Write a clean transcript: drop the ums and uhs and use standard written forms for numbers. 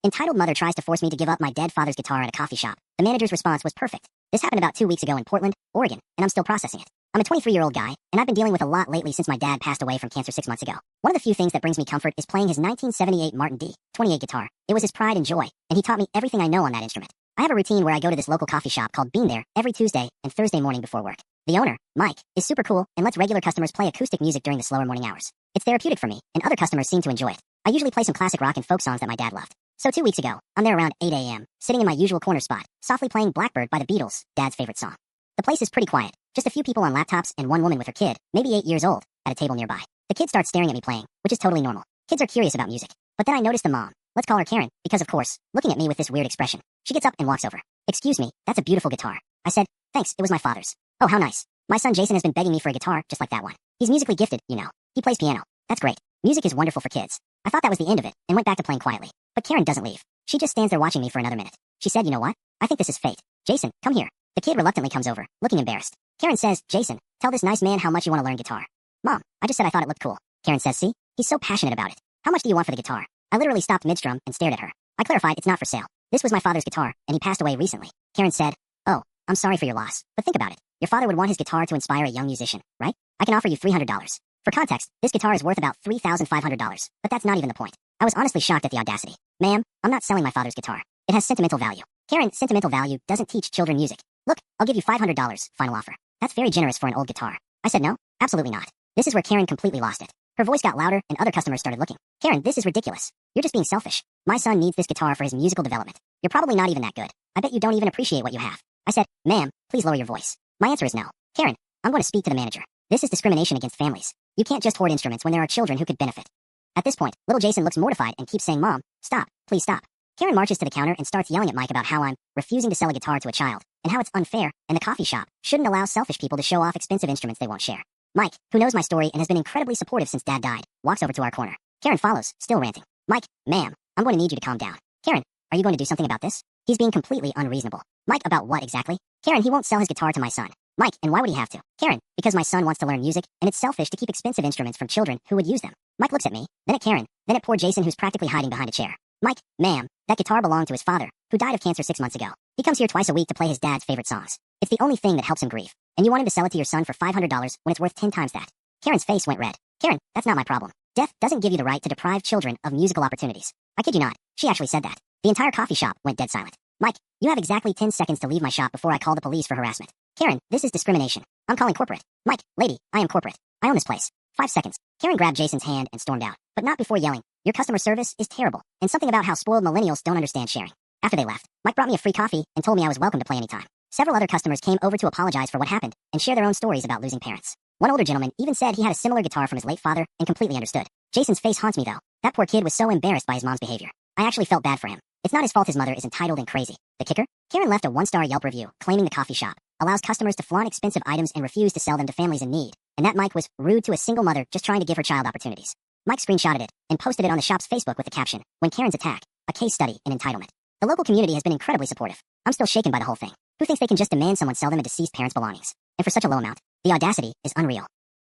Entitled mother tries to force me to give up my dead father's guitar at a coffee shop. The manager's response was perfect. This happened about 2 weeks ago in Portland, Oregon, and I'm still processing it. I'm a 23-year-old guy, and I've been dealing with a lot lately since my dad passed away from cancer 6 months ago. One of the few things that brings me comfort is playing his 1978 Martin D28 guitar. It was his pride and joy, and he taught me everything I know on that instrument. I have a routine where I go to this local coffee shop called Bean There every Tuesday and Thursday morning before work. The owner, Mike, is super cool and lets regular customers play acoustic music during the slower morning hours. It's therapeutic for me, and other customers seem to enjoy it. I usually play some classic rock and folk songs that my dad loved. So 2 weeks ago, I'm there around 8 a.m., sitting in my usual corner spot, softly playing Blackbird by the Beatles, Dad's favorite song. The place is pretty quiet, just a few people on laptops and one woman with her kid, maybe 8 years old, at a table nearby. The kid starts staring at me playing, which is totally normal. Kids are curious about music. But then I notice the mom, let's call her Karen, because of course, looking at me with this weird expression. She gets up and walks over. Excuse me, that's a beautiful guitar. I said, thanks, it was my father's. Oh, how nice. My son Jason has been begging me for a guitar just like that one. He's musically gifted, you know. He plays piano. That's great. Music is wonderful for kids. I thought that was the end of it, and went back to playing quietly. But Karen doesn't leave. She just stands there watching me for another minute. She said, you know what? I think this is fate. Jason, come here. The kid reluctantly comes over, looking embarrassed. Karen says, Jason, tell this nice man how much you want to learn guitar. Mom, I just said I thought it looked cool. Karen says, see? He's so passionate about it. How much do you want for the guitar? I literally stopped mid-strum and stared at her. I clarified it's not for sale. This was my father's guitar, and he passed away recently. Karen said, oh, I'm sorry for your loss, but think about it. Your father would want his guitar to inspire a young musician, right? I can offer you $300. For context, this guitar is worth about $3,500, but that's not even the point. I was honestly shocked at the audacity. Ma'am, I'm not selling my father's guitar. It has sentimental value. Karen, sentimental value doesn't teach children music. Look, I'll give you $500, final offer. That's very generous for an old guitar. I said no, absolutely not. This is where Karen completely lost it. Her voice got louder and other customers started looking. Karen, this is ridiculous. You're just being selfish. My son needs this guitar for his musical development. You're probably not even that good. I bet you don't even appreciate what you have. I said, ma'am, please lower your voice. My answer is no. Karen, I'm going to speak to the manager. This is discrimination against families. You can't just hoard instruments when there are children who could benefit. At this point, little Jason looks mortified and keeps saying, Mom, stop, please stop. Karen marches to the counter and starts yelling at Mike about how I'm refusing to sell a guitar to a child, and how it's unfair, and the coffee shop shouldn't allow selfish people to show off expensive instruments they won't share. Mike, who knows my story and has been incredibly supportive since Dad died, walks over to our corner. Karen follows, still ranting. Mike, ma'am, I'm going to need you to calm down. Karen, are you going to do something about this? He's being completely unreasonable. Mike, about what exactly? Karen, he won't sell his guitar to my son. Mike, and why would he have to? Karen, because my son wants to learn music, and it's selfish to keep expensive instruments from children who would use them. Mike looks at me, then at Karen, then at poor Jason who's practically hiding behind a chair. Mike, ma'am, that guitar belonged to his father, who died of cancer 6 months ago. He comes here twice a week to play his dad's favorite songs. It's the only thing that helps him grieve. And you want him to sell it to your son for $500 when it's worth 10 times that. Karen's face went red. Karen, that's not my problem. Death doesn't give you the right to deprive children of musical opportunities. I kid you not, she actually said that. The entire coffee shop went dead silent. Mike, you have exactly 10 seconds to leave my shop before I call the police for harassment. Karen, this is discrimination. I'm calling corporate. Mike, lady, I am corporate. I own this place. 5 seconds. Karen grabbed Jason's hand and stormed out, but not before yelling, your customer service is terrible, and something about how spoiled millennials don't understand sharing. After they left, Mike brought me a free coffee and told me I was welcome to play anytime. Several other customers came over to apologize for what happened and share their own stories about losing parents. One older gentleman even said he had a similar guitar from his late father and completely understood. Jason's face haunts me though. That poor kid was so embarrassed by his mom's behavior. I actually felt bad for him. It's not his fault his mother is entitled and crazy. The kicker? Karen left a 1-star Yelp review claiming the coffee shop allows customers to flaunt expensive items and refuse to sell them to families in need, and that Mike was rude to a single mother just trying to give her child opportunities. Mike screenshotted it and posted it on the shop's Facebook with the caption, When Karen's Attack, a case study in entitlement. The local community has been incredibly supportive. I'm still shaken by the whole thing. Who thinks they can just demand someone sell them a deceased parent's belongings? And for such a low amount? The audacity is unreal.